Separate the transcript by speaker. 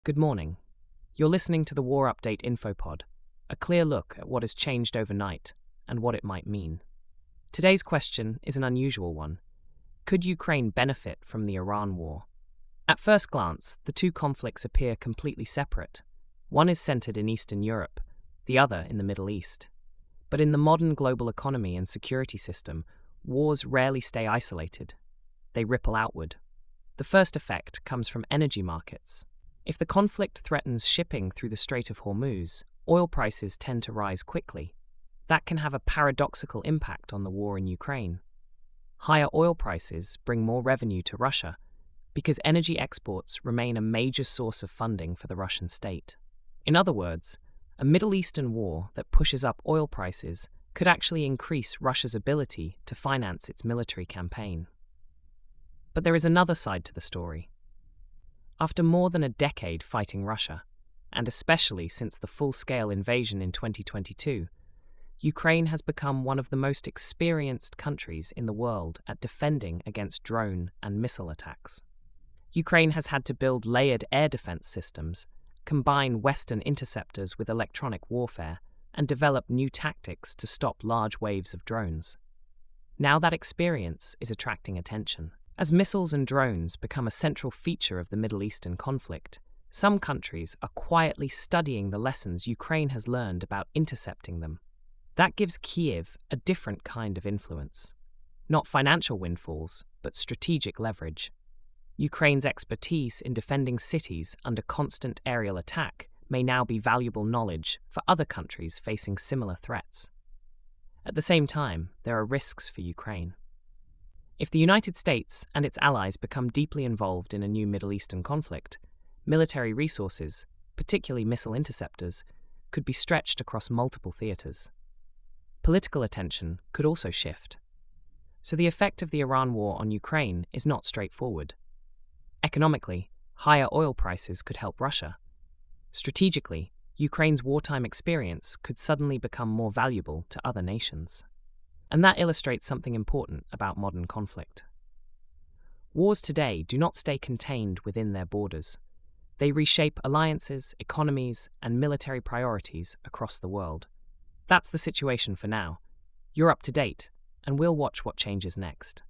Speaker 1: Good morning. You're listening to the War Update InfoPod, a clear look at what has changed overnight and what it might mean. Today's question is an unusual one. Could Ukraine benefit from the Iran war? At first glance, the two conflicts appear completely separate. One is centered in Eastern Europe, the other in the Middle East. But in the modern global economy and security system, wars rarely stay isolated. They ripple outward. The first effect comes from energy markets. If the conflict threatens shipping through the Strait of Hormuz, oil prices tend to rise quickly. That can have a paradoxical impact on the war in Ukraine. Higher oil prices bring more revenue to Russia because energy exports remain a major source of funding for the Russian state. In other words, a Middle Eastern war that pushes up oil prices could actually increase Russia's ability to finance its military campaign. But there is another side to the story. After more than a decade fighting Russia, and especially since the full-scale invasion in 2022, Ukraine has become one of the most experienced countries in the world at defending against drone and missile attacks. Ukraine has had to build layered air defense systems, combine Western interceptors with electronic warfare, and develop new tactics to stop large waves of drones. Now that experience is attracting attention. As missiles and drones become a central feature of the Middle Eastern conflict, some countries are quietly studying the lessons Ukraine has learned about intercepting them. That gives Kyiv a different kind of influence. Not financial windfalls, but strategic leverage. Ukraine's expertise in defending cities under constant aerial attack may now be valuable knowledge for other countries facing similar threats. At the same time, there are risks for Ukraine. If the United States and its allies become deeply involved in a new Middle Eastern conflict, military resources, particularly missile interceptors, could be stretched across multiple theaters. Political attention could also shift. So the effect of the Iran war on Ukraine is not straightforward. Economically, higher oil prices could help Russia. Strategically, Ukraine's wartime experience could suddenly become more valuable to other nations. And that illustrates something important about modern conflict. Wars today do not stay contained within their borders. They reshape alliances, economies, and military priorities across the world. That's the situation for now. You're up to date, and we'll watch what changes next.